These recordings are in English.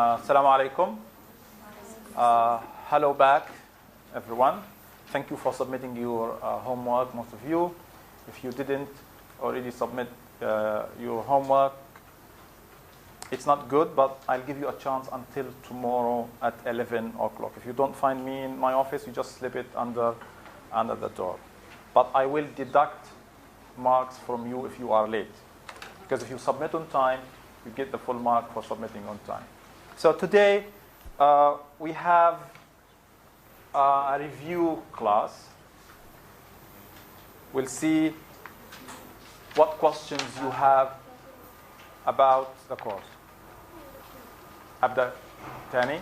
Assalamu alaikum. Hello back, everyone. Thank you for submitting your homework, most of you. If you didn't already submit your homework, it's not good, but I'll give you a chance until tomorrow at 11 o'clock. If you don't find me in my office, you just slip it under the door. But I will deduct marks from you if you are late. Because if you submit on time, you get the full mark for submitting on time. So today, we have a review class. We'll see what questions you have about the course. أبدأ تاني؟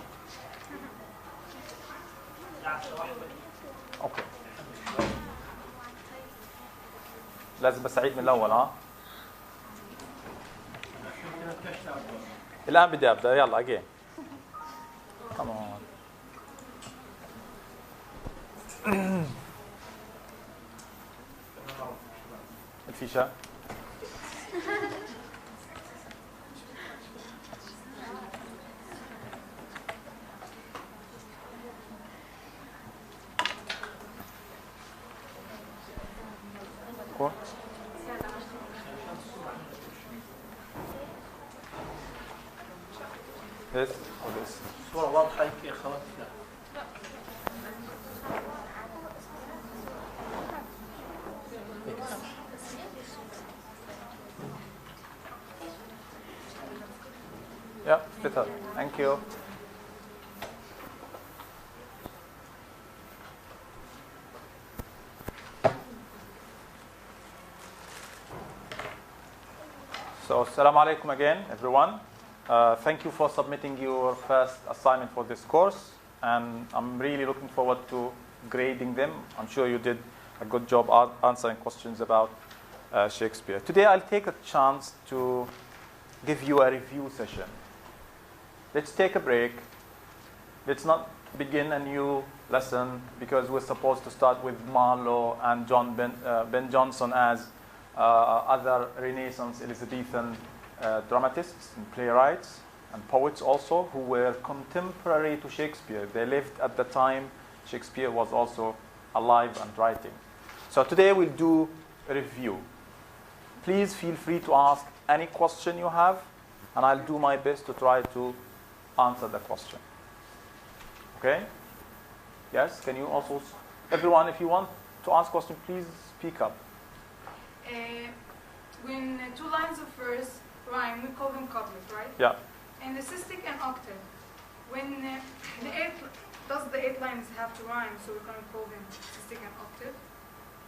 أوكي. لازم أسعيد من الأول ها؟ الآن بدي أبدأ يلا again. Come on. الفيشة. This or this? الصورة واضحة يا أخوات. Yeah, better. Thank you. So, assalamu alaikum again, everyone. Thank you for submitting your first assignment for this course, and I'm really looking forward to grading them. I'm sure you did a good job answering questions about Shakespeare. Today I'll take a chance to give you a review session. Let's take a break. Let's not begin a new lesson because we're supposed to start with Marlowe and Ben Jonson as other Renaissance Elizabethan dramatists and playwrights and poets also who were contemporary to Shakespeare. They lived at the time Shakespeare was also alive and writing. So today we'll do a review. Please feel free to ask any question you have, and I'll do my best to try to answer the question. Okay? Yes? Can you also, everyone, if you want to ask question, please speak up. When two lines of verse rhyme, we call them couplet, right? Yeah. And the system and octave. When does the 8 lines have to rhyme, so we're going to call them system and octave?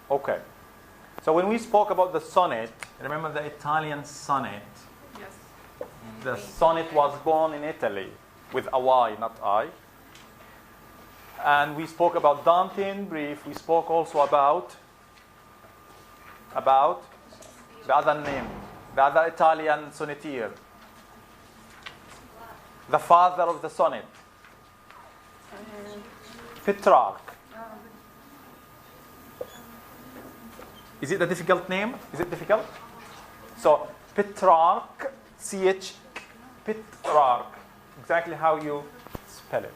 Okay. So when we spoke about the sonnet, remember the Italian sonnet? Yes. The sonnet was born in Italy with a Y, not I. And we spoke about Dante in brief. We spoke also about the other name, the other Italian sonneteer, the father of the sonnet, Petrarch. Is it a difficult name? Is it difficult? So Petrarch, C-H, Petrarch, exactly how you spell it.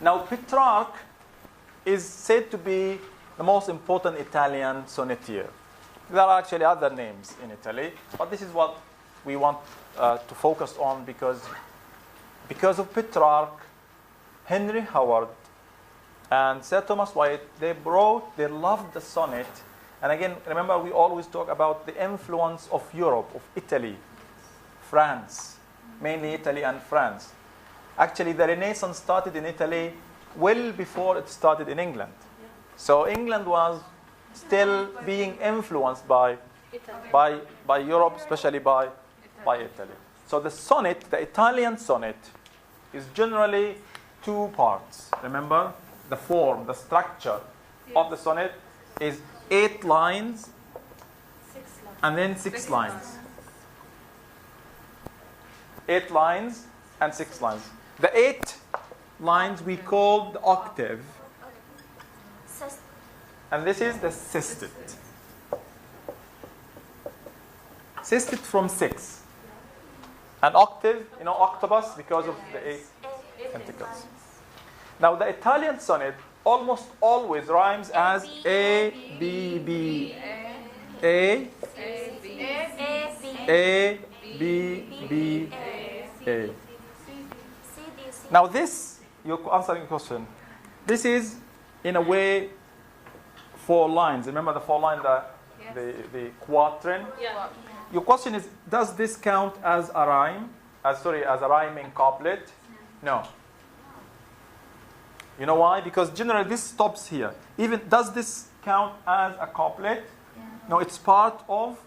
Now Petrarch is said to be the most important Italian sonneteer. There are actually other names in Italy, but this is what we want to focus on because of Petrarch, Henry Howard, and Sir Thomas Wyatt, they loved the sonnet. And again, remember, we always talk about the influence of Europe, of Italy, France, mainly Italy and France. Actually, the Renaissance started in Italy well before it started in England. So England was still being influenced by Europe, especially by Italy. So the sonnet, the Italian sonnet, is generally 2 parts. Remember, the form, the structure of the sonnet is 8 lines and then 6 lines. 8 lines and 6 lines. The 8 lines we call the octave. And this is the sisted. Sisted from 6. An octave, you know, octopus, because of the 8 tentacles. Now, the Italian sonnet almost always rhymes as A, B, B. A, A, B, B, A. Now this, you're answering the question. This is, in a way, 4 lines. Remember the 4 line, the quatrain? Yeah. Your question is, does this count as a rhyme? As a rhyming couplet? No. You know why? Because generally this stops here. Even, does this count as a couplet? No, it's part of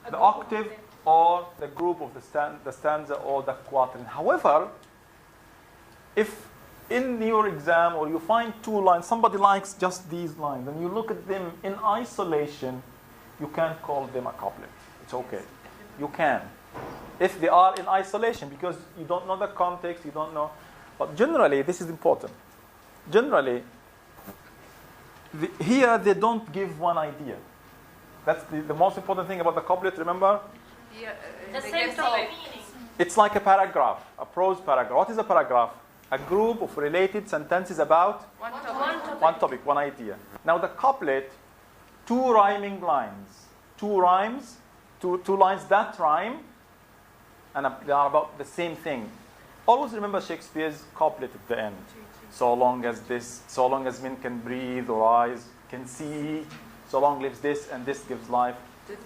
the octave or the group of the stanza or the quatrain. However, if in your exam or you find 2 lines, somebody likes just these lines, and you look at them in isolation, you can't call them a couplet. It's okay. You can. If they are in isolation, because you don't know the context, you don't know. But generally, this is important. Generally, here they don't give one idea. That's the most important thing about the couplet, remember? Yeah, The same topic. It's like a paragraph, a prose paragraph. What is a paragraph? A group of related sentences about one topic, one idea. Now the couplet, 2 rhyming lines. 2 rhymes, 2 lines that rhyme, and they are about the same thing. Always remember Shakespeare's couplet at the end. So long as men can breathe or eyes can see, so long lives this, and this gives life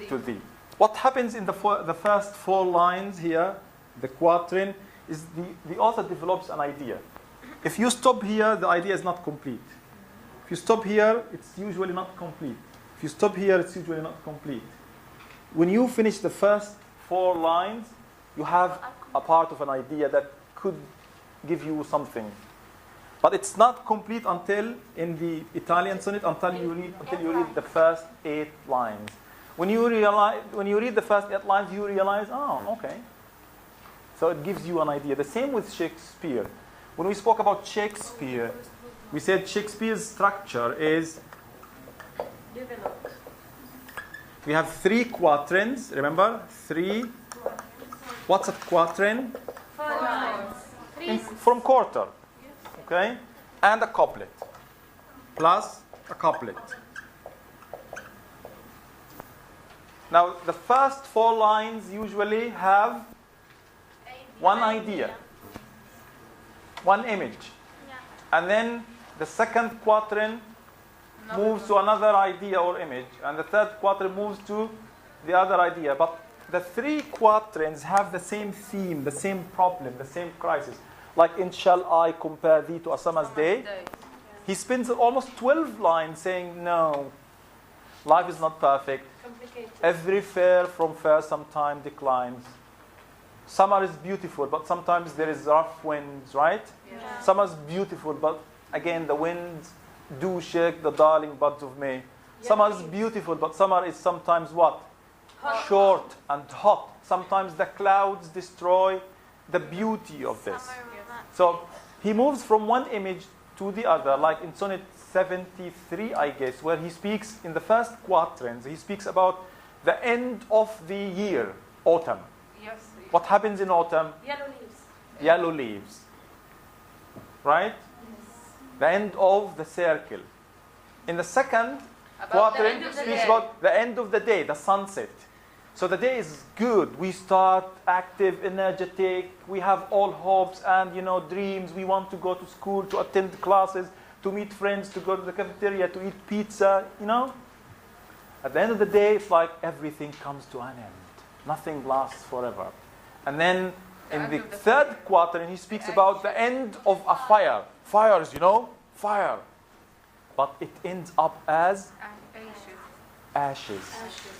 to thee. What happens in the first 4 lines here, the quatrain, is the author develops an idea. If you stop here, the idea is not complete. If you stop here, it's usually not complete. If you stop here, it's usually not complete. When you finish the first 4 lines, you have a part of an idea that could give you something. But it's not complete until, in the Italian sonnet, until you read the first 8 lines. When you read the first 8 lines, you realize, oh, okay. So it gives you an idea. The same with Shakespeare. When we spoke about Shakespeare, we said Shakespeare's structure is, we have 3 quatrains, remember? 3. What's a quatrain? 4 lines. From quarter. Okay? And a couplet. Plus a couplet. Now, the first 4 lines usually have one idea, one image. And then the second quatrain moves to another idea or image. And the third quatrain moves to the other idea. But the 3 quatrains have the same theme, the same problem, the same crisis. Like in Shall I Compare Thee to a Summer's Day? He spends almost 12 lines saying, no, life is not perfect. Every fair from fair sometime declines. Summer is beautiful, but sometimes there is rough winds, right? Yeah. Summer is beautiful, but again the winds do shake the darling buds of May. Summer is beautiful, but summer is sometimes what? Hot. Short and hot. Sometimes the clouds destroy the beauty of this. So he moves from one image to the other, like in Sonnet 73, I guess, where he speaks in the first quatrains, he speaks about the end of the year, autumn. Yes. What happens in autumn? Yellow leaves. Yellow leaves. Right? The end of the circle. In the second quatrain, he speaks about the end of the day, the sunset. So the day is good. We start active, energetic. We have all hopes and, dreams. We want to go to school, to attend classes, to meet friends, to go to the cafeteria, to eat pizza, At the end of the day, it's like everything comes to an end. Nothing lasts forever. And then in the third quatrain, he speaks about the end of a fire. Fires, fire. But it ends up as ashes.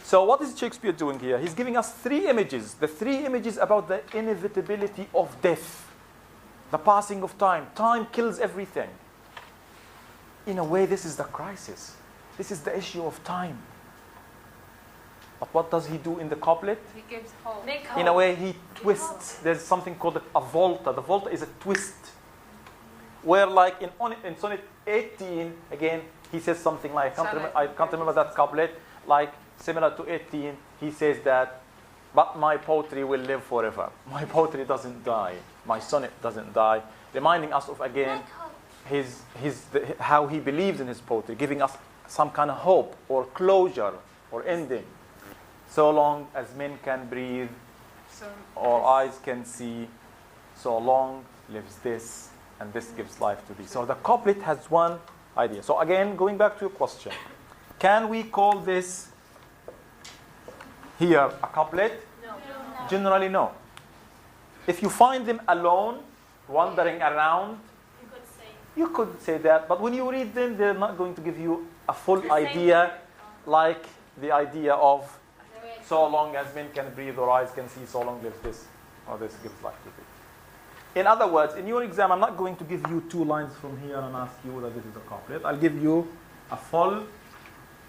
So what is Shakespeare doing here? He's giving us 3 images. The 3 images about the inevitability of death. The passing of time. Time kills everything. In a way, this is the crisis. This is the issue of time. But what does he do in the couplet? He gives hope. In a way, he twists. There's something called a volta. The volta is a twist. Where like in Sonnet 18, again, he says something like, I can't remember that couplet, like similar to 18, he says that but my poetry will live forever. My poetry doesn't die. My sonnet doesn't die. Reminding us of, again, how he believes in his poetry, giving us some kind of hope or closure or ending. So long as men can breathe or eyes can see, so long lives this, and this gives life to thee. So the couplet has one idea. So again, going back to your question, can we call this here a couplet? No. Generally, no. If you find them alone, wandering around, you could say that, but when you read them, they're not going to give you a full idea, like the idea of so long as men can breathe or eyes can see, so long lives this, or this gives life to thee. In other words, in your exam, I'm not going to give you 2 lines from here and ask you whether this is a couplet. I'll give you a full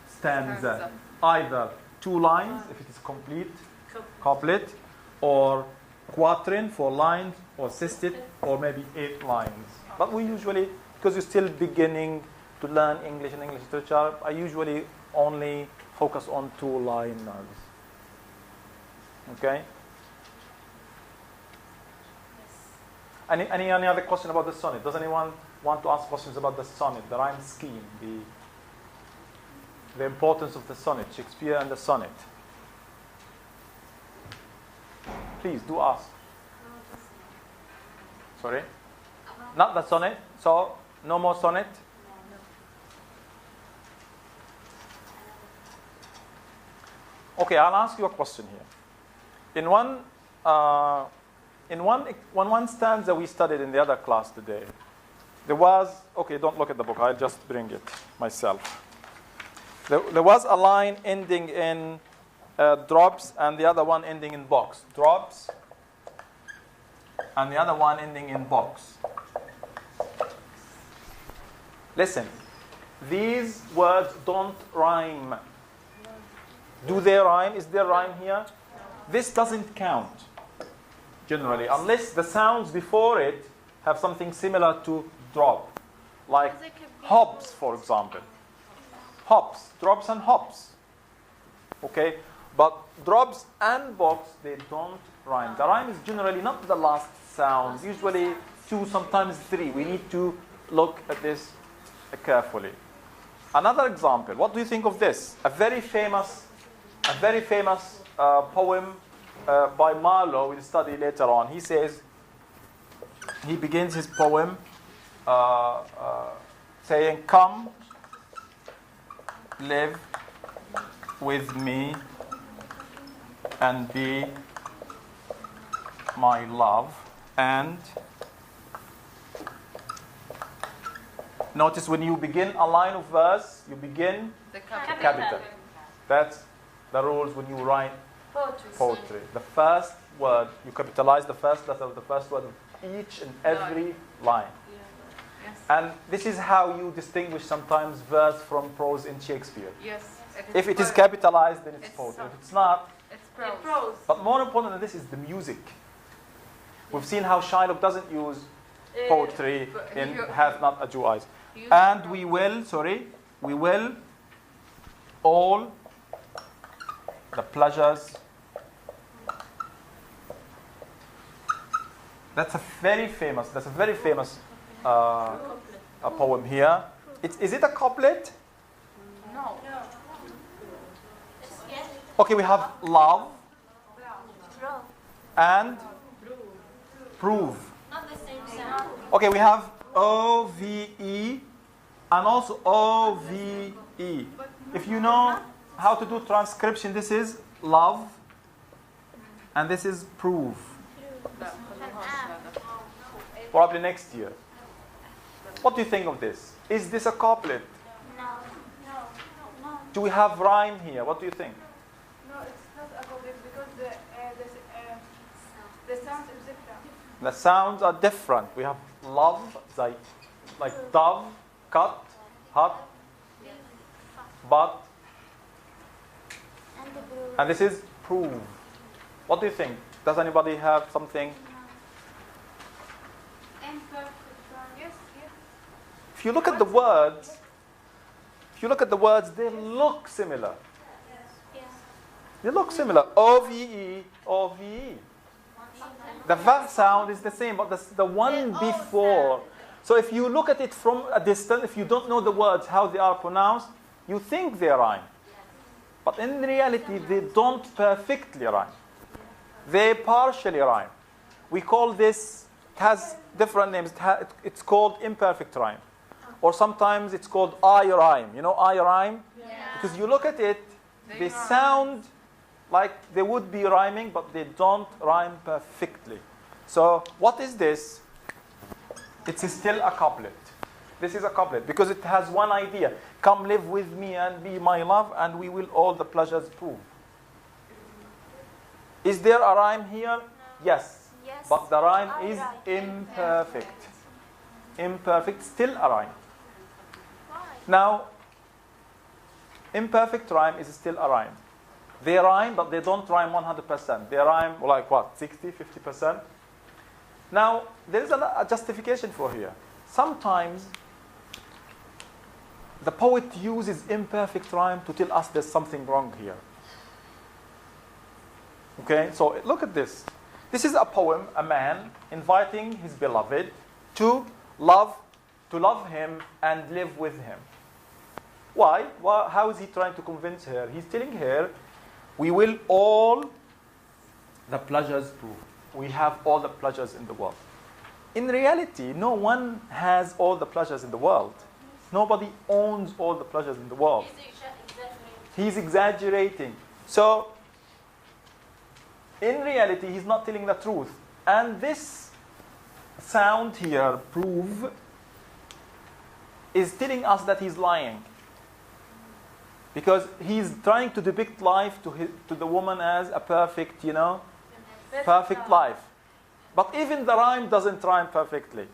stanza. Either 2 lines, if it is complete couplet, or quatrain, 4 lines, or sestet, or maybe 8 lines. But we usually, because you're still beginning to learn English and English literature, I usually only focus on 2 liners. Okay? Any other question about the sonnet? Does anyone want to ask questions about the sonnet, the rhyme scheme, the importance of the sonnet, Shakespeare and the sonnet? Please do ask. Sorry? Not the sonnet? So, no more sonnet? Okay, I'll ask you a question here. In one stanza we studied in the other class today, there was, okay, don't look at the book, I'll just bring it myself. There was a line ending in drops and the other one ending in box. Drops and the other one ending in box. Listen, these words don't rhyme. Do they rhyme? Is there rhyme here? This doesn't count, generally, unless the sounds before it have something similar to drop. Like hops, for example. Hops, drops and hops. Okay? But drops and box, they don't rhyme. The rhyme is generally not the last sound, usually 2, sometimes 3. We need to look at this carefully. Another example, what do you think of this? A very famous poem by Marlowe, we'll study later on. He says, he begins his poem saying, "Come, live with me and be my love." And notice when you begin a line of verse, you begin The capital. That's the rules when you write poetry. The first word, you capitalize the first letter of the first word of each and every line. Yes. And this is how you distinguish sometimes verse from prose in Shakespeare. Yes. If it is capitalized, then it's It's poetry. so- If it's not, It's prose. but more important than this is the music. We've seen how Shylock doesn't use poetry in Hath Not a Jew Eyes. And we will all the pleasures. That's a very famous a poem here. Is it a couplet? No. Okay, we have love and prove. Not the same sound. Okay, we have O-V-E and also O-V-E. If you know how to do transcription, this is love and this is prove. Probably next year. What do you think of this? Is this a couplet? No. Do we have rhyme here? What do you think? No, it's not a couplet because the sound is different. The sounds are different. We have love, like dove, cut, hot, but, and this is prove. What do you think? Does anybody have something? Imperfect Triumph. Yes. If you look at the words, they look similar. They look similar. O-V-E, O-V-E. The V sound is the same, but the one before. So if you look at it from a distance, if you don't know the words, how they are pronounced, you think they rhyme. But in reality, they don't perfectly rhyme. They partially rhyme. We call this, it has different names. It's called imperfect rhyme. Or sometimes it's called I rhyme. You know I rhyme? Yeah. Because you look at it, they sound like they would be rhyming, but they don't rhyme perfectly. So what is this? It's still a couplet. This is a couplet because it has one idea. Come live with me and be my love, and we will all the pleasures prove. Is there a rhyme here? Yes. Yes. But the rhyme is imperfect. Imperfect, still a rhyme. Why? Now, imperfect rhyme is still a rhyme. They rhyme, but they don't rhyme 100%. They rhyme like what, 60, 50%? Now, there is a justification for here. Sometimes the poet uses imperfect rhyme to tell us there's something wrong here. Okay, so look at this. This is a poem, a man inviting his beloved to love him and live with him. Why? Well, how is he trying to convince her? He's telling her, we will all the pleasures prove. We have all the pleasures in the world. In reality, no one has all the pleasures in the world. Nobody owns all the pleasures in the world. He's exaggerating. So, in reality, he's not telling the truth. And this sound here, prove, is telling us that he's lying. Because he's trying to depict life to the woman as a perfect, perfect life. But even the rhyme doesn't rhyme perfectly.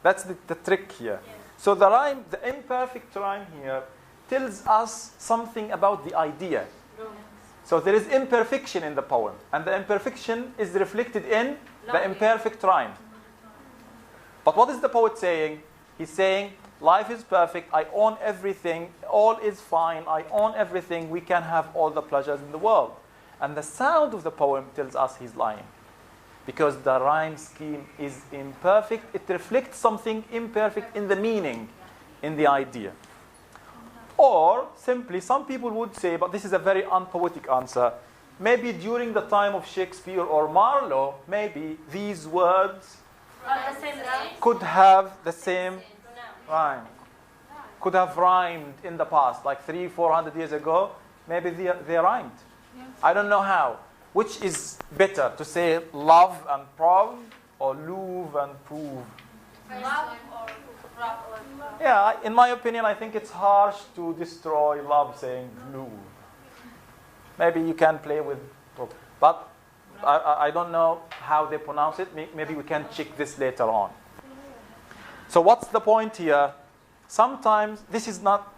That's the trick here. So the rhyme, the imperfect rhyme here, tells us something about the idea. So there is imperfection in the poem. And the imperfection is reflected in the imperfect rhyme. But what is the poet saying? He's saying, life is perfect, I own everything, all is fine, I own everything, we can have all the pleasures in the world. And the sound of the poem tells us he's lying. Because the rhyme scheme is imperfect, it reflects something imperfect in the meaning, in the idea. Or, simply, some people would say, but this is a very unpoetic answer, maybe during the time of Shakespeare or Marlowe, maybe these words could have the same rhyme. Could have rhymed in the past, like 300-400 years ago. Maybe they rhymed. I don't know how. Which is better, to say love and prove, or love and prove? Love or prove? Yeah, in my opinion, I think it's harsh to destroy love saying love. Maybe you can play with prove. But I don't know how they pronounce it. Maybe we can check this later on. So what's the point here? Sometimes this is not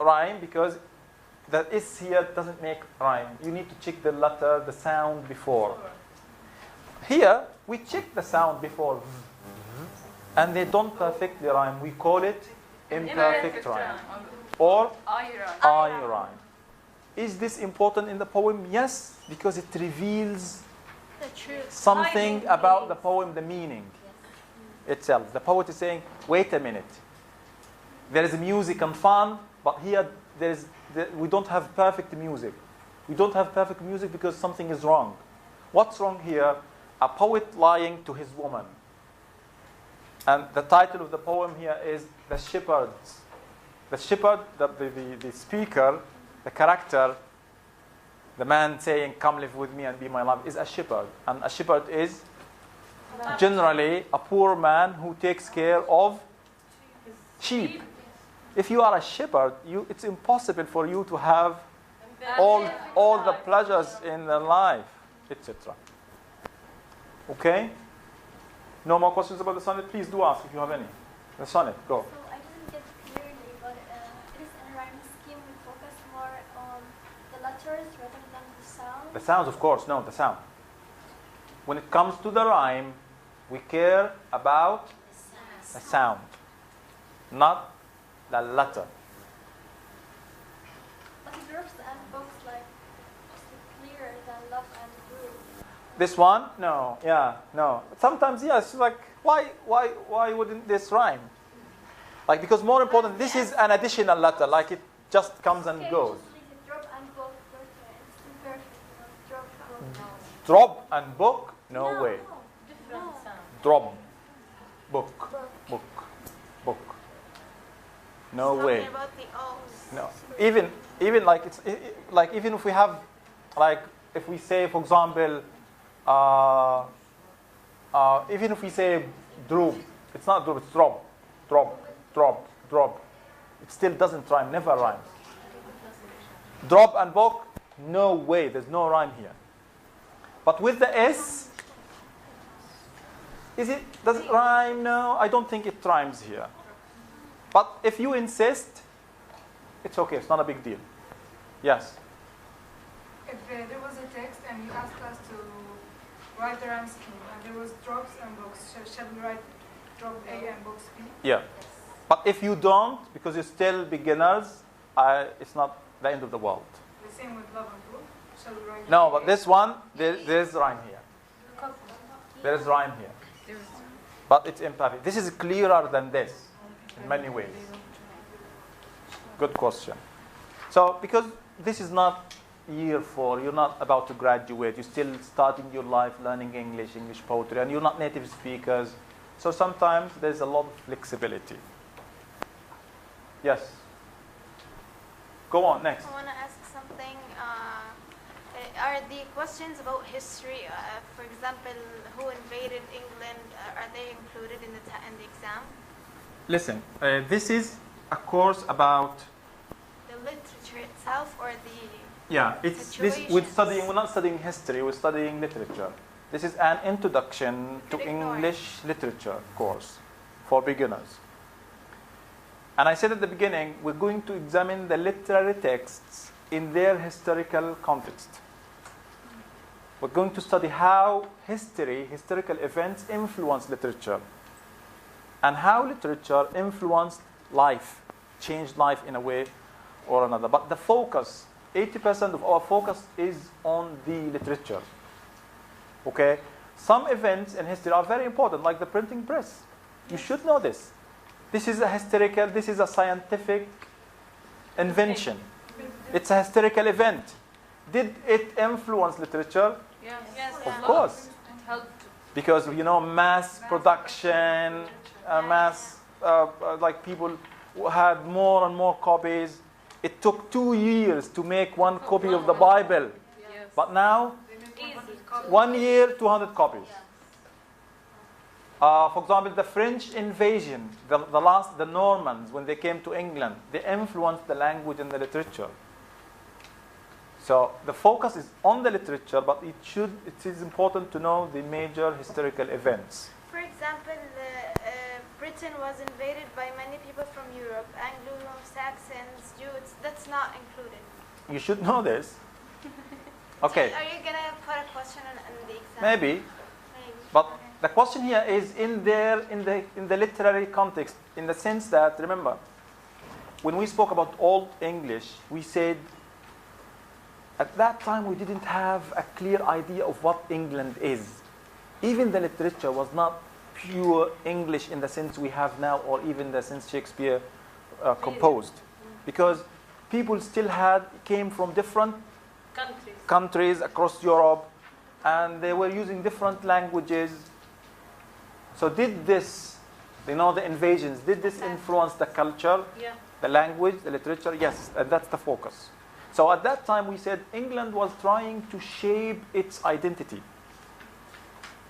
rhyme because the is here doesn't make rhyme. You need to check the letter, the sound before. Here, we check the sound before. And they don't perfectly rhyme. We call it imperfect rhyme. Or I rhyme. Is this important in the poem? Yes, because it reveals something about the poem, the meaning itself. The poet is saying, wait a minute. There is music and fun, but here we don't have perfect music. We don't have perfect music because something is wrong. What's wrong here? A poet lying to his woman. And the title of the poem here is The Shepherds. The shepherd, the speaker, the character, the man saying, come live with me and be my love, is a shepherd. And a shepherd is generally a poor man who takes care of sheep. If you are a shepherd, it's impossible for you to have all the pleasures in the life, etc. Okay? No more questions about the sonnet? Please do ask if you have any. The sonnet, go. So I didn't get clearly, but it is in a rhyme scheme we focus more on the letters rather than the sound. The sounds, of course. No, the sound. When it comes to the rhyme, we care about the sound, not the letter. But it drops the end box like just to clear This one? No. Yeah, no. Sometimes, yes, like, why wouldn't this rhyme? Like, because more important, this is an additional letter, like it just comes and goes. Drop and book, it's imperfect. Drop, book. Drop and book? No way. Different sound. Drop, book, book, book. No way. Talking about the O's. No. Even like like even if we have, like if we say, for example, even if we say drop, it's not drop, it's drop, drop, drop, drop. It still doesn't rhyme, never rhymes. Drop and book, no way, there's no rhyme here. But with the S, does it rhyme? No, I don't think it rhymes here. But if you insist, it's okay, it's not a big deal. Yes? If there was a text and you asked us to write the rhyme scheme, and there was drops and books, shall we write drop A and books B? Yeah. But if you don't, because you're still beginners, it's not the end of the world. The same with love and blue. Shall we write No, but this one, there's rhyme here. There is rhyme here. But it's imperfect. This is clearer than this in many ways. Good question. So, because this is not year 4, you're not about to graduate, you're still starting your life learning English poetry, and you're not native speakers. So sometimes there's a lot of flexibility. Yes? Go on, next. I want to ask something. Are the questions about history, for example, who invaded England, are they included in the exam? Listen, this is a course about... The literature itself or the... Yeah, it's this. We're not studying history. We're studying literature. This is an introduction to English literature course for beginners. And I said at the beginning, we're going to examine the literary texts in their historical context. We're going to study how historical events influence literature, and how literature influenced life, changed life in a way or another. But the focus, 80% of our focus is on the literature. Okay? Some events in history are very important, like the printing press. You should know this. This is a scientific invention. It's a historical event. Did it influence literature? Yes. Of course. It helped. Because, mass production, like people had more and more copies. It took 2 years to make one copy of the Bible. Yes. But now, Easy. 1 year, 200 copies. For example, the French invasion, the Normans, when they came to England, they influenced the language and the literature. So the focus is on the literature, but it is important to know the major historical events. For example, Britain was invaded by many people from Europe, Anglo-Saxons, Jews. That's not included. You should know this. Okay. Are you going to put a question in the exam? Maybe. But the question here is in the literary context, in the sense that, remember, when we spoke about Old English, we said at that time we didn't have a clear idea of what England is. Even the literature was not pure English in the sense we have now, or even the sense Shakespeare composed. Because people still came from different countries across Europe, and they were using different languages. So did this, the invasions, did this influence the culture, the language, the literature? Yes, and that's the focus. So at that time we said England was trying to shape its identity.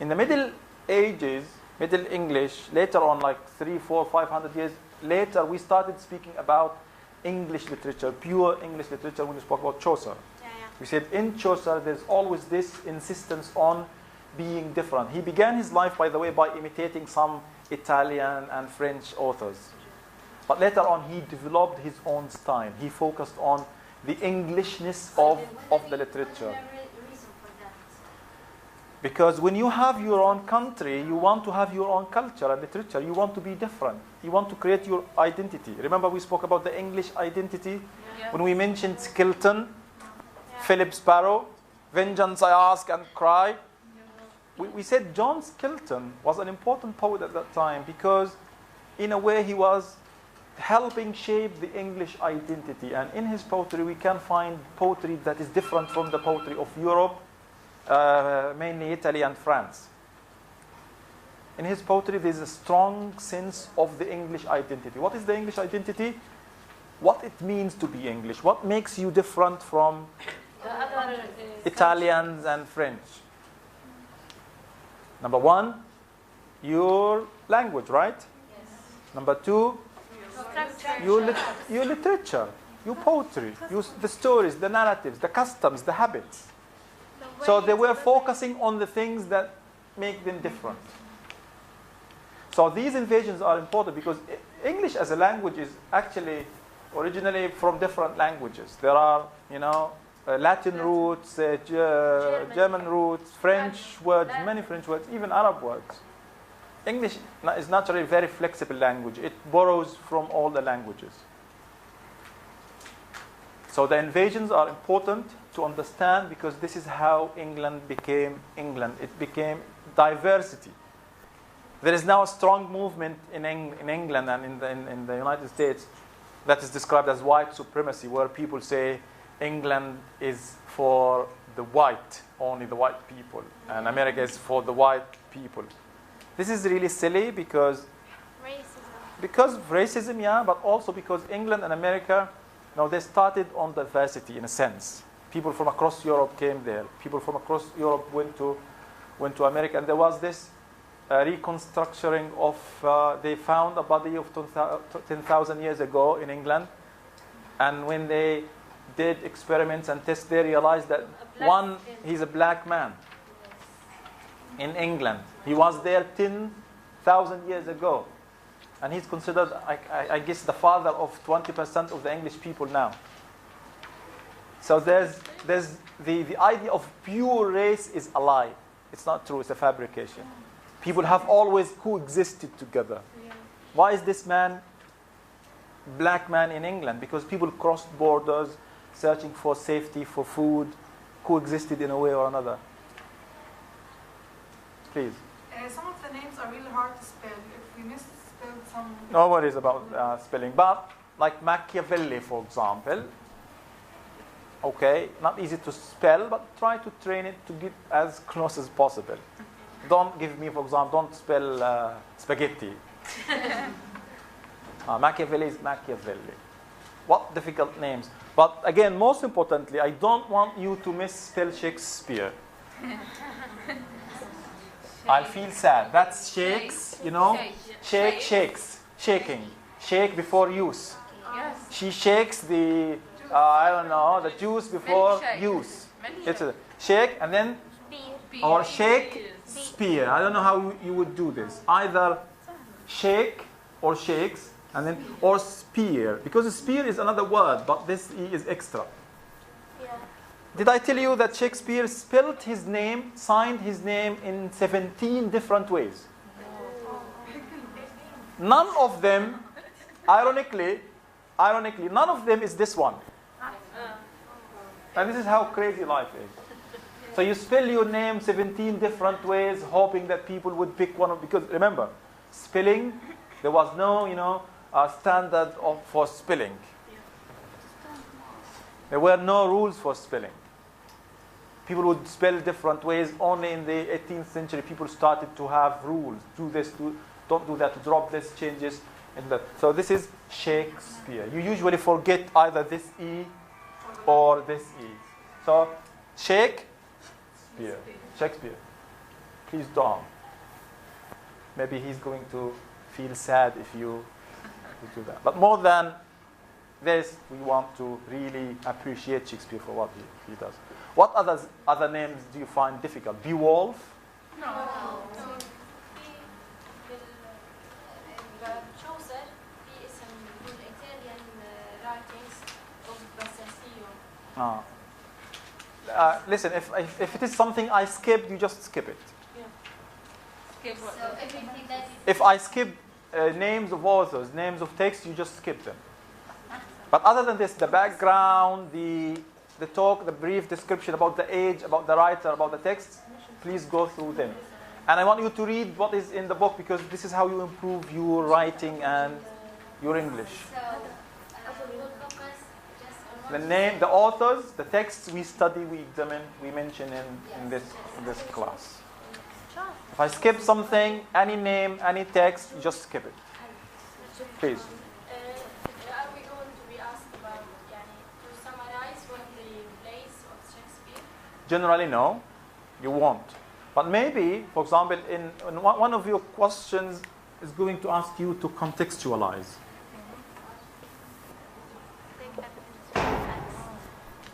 In the Middle Ages, Middle English, later on, like 300, 400, 500 years later, we started speaking about English literature, pure English literature, when we spoke about Chaucer. We said in Chaucer there's always this insistence on being different. He began his life, by the way, by imitating some Italian and French authors. But later on he developed his own style. He focused on the Englishness of the literature. Because when you have your own country, you want to have your own culture and literature. You want to be different. You want to create your identity. Remember we spoke about the English identity? When we mentioned Skeleton, Philip Sparrow, Vengeance I Ask and Cry. we said John Skilton was an important poet at that time because, in a way, he was helping shape the English identity. And in his poetry, we can find poetry that is different from the poetry of Europe, mainly Italy and France. In his poetry, there's a strong sense of the English identity. What is the English identity? What it means to be English. What makes you different from Italians and French? Number one, your language, right? Yes. Number two, your literature, your poetry, the stories, the narratives, the customs, the habits. So they were focusing on the things that make them different. So these invasions are important because English as a language is actually originally from different languages. There are, Latin roots, German roots, French words, many French words, even Arab words. English is naturally a very flexible language. It borrows from all the languages. So the invasions are important to understand because this is how England became England. It became diversity. There is now a strong movement in England and in the United States that is described as white supremacy, where people say England is for the white, only the white people, and America is for the white people. This is really silly because of racism, yeah, but also because England and America, they started on diversity in a sense. People from across Europe came there. People from across Europe went to America, and there was this reconstructing of. They found a body of 10,000 years ago in England, and when they did experiments and tests, they realized that he's a black man in England. He was there 10,000 years ago. And he's considered, I guess, the father of 20% of the English people now. So there's the idea of pure race is a lie. It's not true, it's a fabrication. People have always coexisted together. Why is this man, black man in England? Because people crossed borders, searching for safety, for food, coexisted in a way or another. Please. Some of the names are really hard to spell. If we misspelled some... No worries about spelling. But like Machiavelli, for example, okay, not easy to spell, but try to train it to get as close as possible. Don't give me, for example, don't spell spaghetti. Machiavelli is Machiavelli. What difficult names. But again, most importantly, I don't want you to misspell Shakespeare. I'll feel sad. That's shakes, shakes, shaking. Shake before use. Yes. She shakes the, the juice before use. It's a shake and then, or shake, spear. I don't know how you would do this. Either shake or shakes, and then, or spear. Because spear is another word, but this E is extra. Did I tell you that Shakespeare spelled his name, signed his name in 17 different ways? None of them, ironically, none of them is this one. And this is how crazy life is. So you spell your name 17 different ways, hoping that people would pick one of, because remember, spelling, there was no, standard for spelling. There were no rules for spelling. People would spell different ways. Only in the 18th century, people started to have rules. Do this, don't do that, drop this, changes. So this is Shakespeare. You usually forget either this E or this E. So Shakespeare. Please don't. Maybe he's going to feel sad if you do that. But more than this, we want to really appreciate Shakespeare for what he does. What other names do you find difficult? Beowulf? No. Chaucer, he is in Italian writings of Bassanio. Listen, if it is something I skipped, you just skip it. Skip what? So everything that is... If I skip names of authors, names of texts, you just skip them. But other than this, the background, the talk, the brief description about the age, about the writer, about the text, please go through them. And I want you to read what is in the book, because this is how you improve your writing and your English. We'll focus just on The name, the authors, the texts we study, we examine, we mention in this class. If I skip something, any name, any text, you just skip it. Please. Are we going to be asked about, to summarize one of the plays of Shakespeare? Generally, no, you won't. But maybe, for example, in one of your questions is going to ask you to contextualize.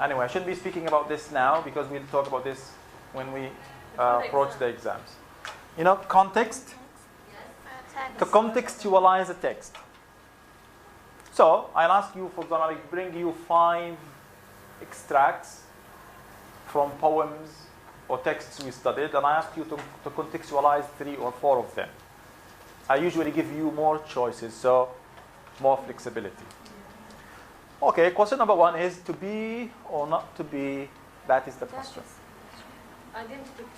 Anyway, I shouldn't be speaking about this now, because we'll talk about this when we approach the exams. You know, context? To contextualize a text. So, I'll ask you, for example, I'll bring you 5 extracts from poems or texts we studied, and I ask you to contextualize 3 or 4 of them. I usually give you more choices, so more flexibility. Okay, question number 1 is to be or not to be. That is the question.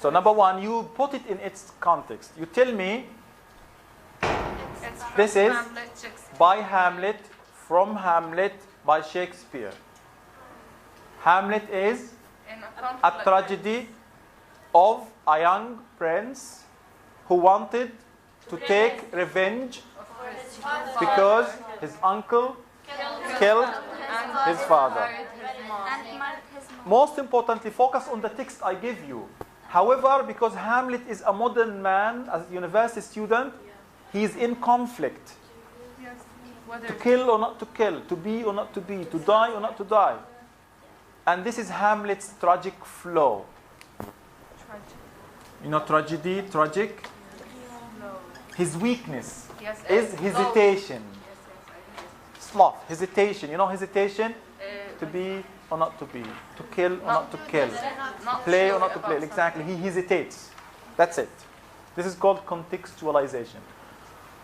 So number 1, you put it in its context. You tell me this is by Hamlet, from Hamlet, by Shakespeare. Hamlet is a tragedy of a young prince who wanted to take revenge because his uncle killed his father. Most importantly, focus on the text I give you. However, because Hamlet is a modern man, as a university student, he is in conflict. To kill or not to kill, to be or not to be, to die or not to die. And this is Hamlet's tragic flow. You know, tragedy, tragic? His weakness is hesitation. Sloth, hesitation. You know hesitation? To be or not to be. To kill or not to kill. Play or not to play. Exactly. He hesitates. That's it. This is called contextualization.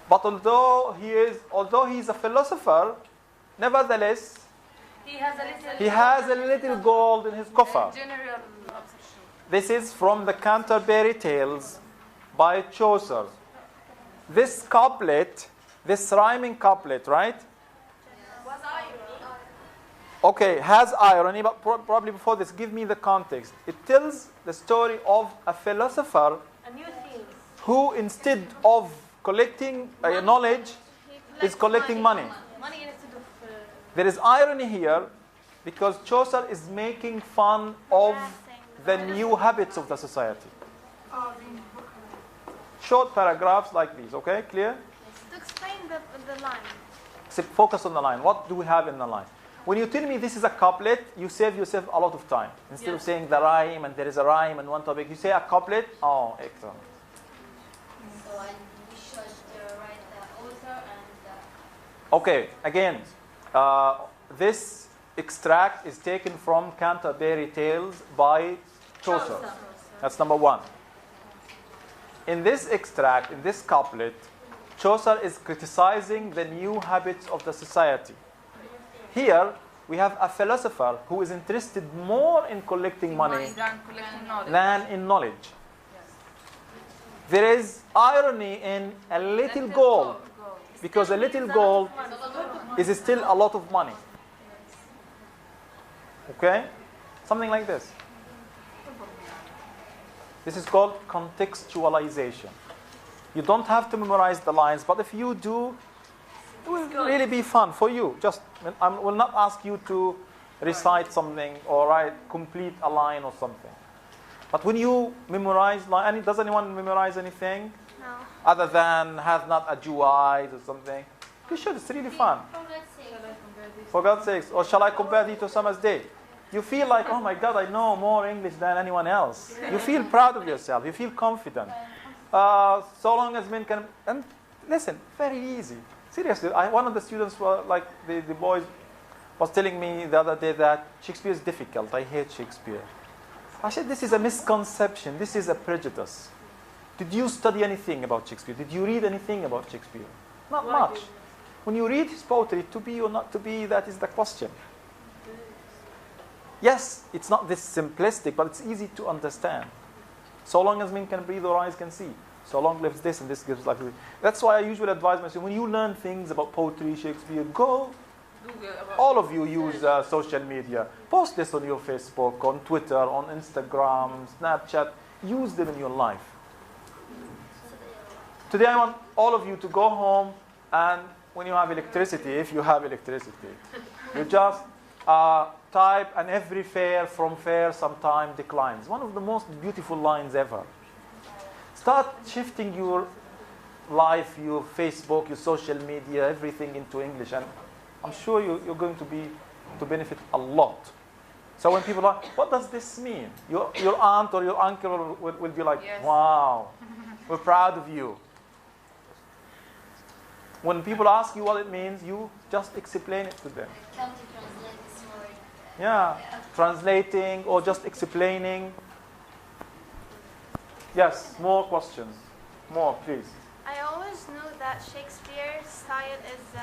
But although he is a philosopher, nevertheless, he has a little gold in his coffer. This is from the Canterbury Tales by Chaucer. This couplet, this rhyming couplet, right? Okay, has irony, but probably before this, give me the context. It tells the story of a philosopher who, instead of collecting knowledge, is collecting money. There is irony here because Chaucer is making fun of the new habits of the society. Short paragraphs like these, okay? Clear? To explain the line. Focus on the line. What do we have in the line? When you tell me this is a couplet, you save yourself a lot of time. Instead of saying the rhyme and there is a rhyme and one topic, you say a couplet. Oh, excellent. So we should write the author and Okay, again, this extract is taken from Canterbury Tales by Chaucer. That's number 1. In this extract, in this couplet, Chaucer is criticizing the new habits of the society. Here, we have a philosopher who is interested more in collecting money than in knowledge. There is irony in a little gold, because a little gold is still a lot of money. Okay? Something like this. This is called contextualization. You don't have to memorize the lines, but if you do, it will really be fun for you. Just, I will not ask you to recite something or complete a line or something. But when you memorize, does anyone memorize anything? No. Other than have not a Jew eyes or something? You should, it's really fun. For God's sakes. Or shall I compare thee to summer's day? You feel like, oh my God, I know more English than anyone else. You feel proud of yourself. You feel confident. So long as men can... And listen, very easy. Seriously, one of the students, the boys, was telling me the other day that Shakespeare is difficult. I hate Shakespeare. I said, this is a misconception. This is a prejudice. Did you study anything about Shakespeare? Did you read anything about Shakespeare? Not much. When you read his poetry, to be or not to be, that is the question. Yes, it's not this simplistic, but it's easy to understand. So long as men can breathe or eyes can see. So long lives this and this gives life. That's why I usually advise myself, when you learn things about poetry, Shakespeare, go. All of you use social media. Post this on your Facebook, on Twitter, on Instagram, Snapchat. Use them in your life. Today I want all of you to go home, and when you have electricity, if you have electricity, you just type, and every fair from fair sometime declines. One of the most beautiful lines ever. Start shifting your life, your Facebook, your social media, everything into English, and I'm sure you're going to benefit a lot. So when people are, what does this mean? Your aunt or your uncle will be like, Yes. wow, we're proud of you. When people ask you what it means, you just explain it to them. Come to translate this word. Yeah, translating or just explaining. Yes, more questions. More, please. I always knew that Shakespeare's style is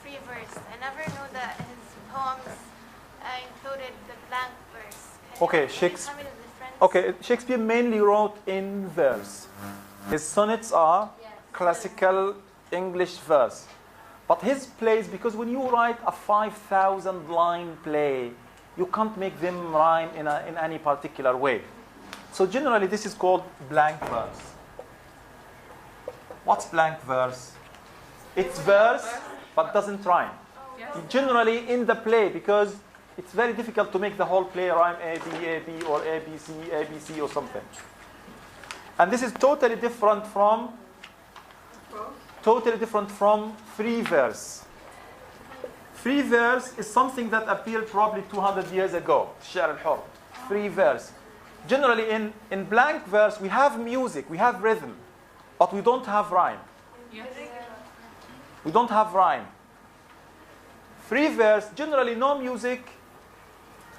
free verse. I never knew that his poems included the blank verse. Okay, Can you tell me the difference? Okay, Shakespeare mainly wrote in verse. His sonnets are classical English verse. But his plays, because when you write a 5,000 line play, you can't make them rhyme in any particular way. So generally this is called blank verse. What's blank verse? It's verse but doesn't rhyme. Generally in the play, because it's very difficult to make the whole play rhyme A, B, or A, B, C or something. And this is totally different from free verse. Free verse is something that appeared probably 200 years ago. الشعر الحر. Free verse. Generally in blank verse we have music, we have rhythm, but we don't have rhyme. Yes. We don't have rhyme. Free verse, generally no music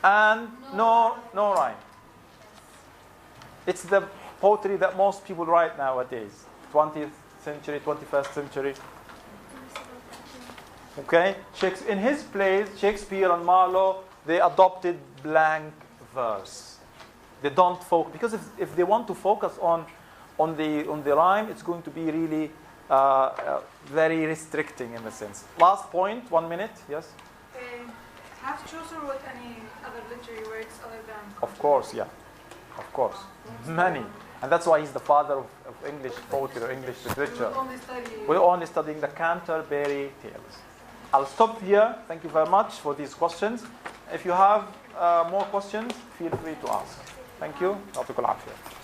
and no rhyme. It's the poetry that most people write nowadays. 20th century, 21st century. Okay? In his plays, Shakespeare and Marlowe, they adopted blank verse. They don't focus, because if they want to focus on the rhyme, it's going to be really very restricting in a sense. Last point, 1 minute, yes? Have Chaucer wrote any other literary works other than... Of course, yeah. Of course. Many. And that's why he's the father of English poetry or English literature. We're only studying the Canterbury Tales. I'll stop here. Thank you very much for these questions. If you have more questions, feel free to ask. Thank you. يعطيكم العافية.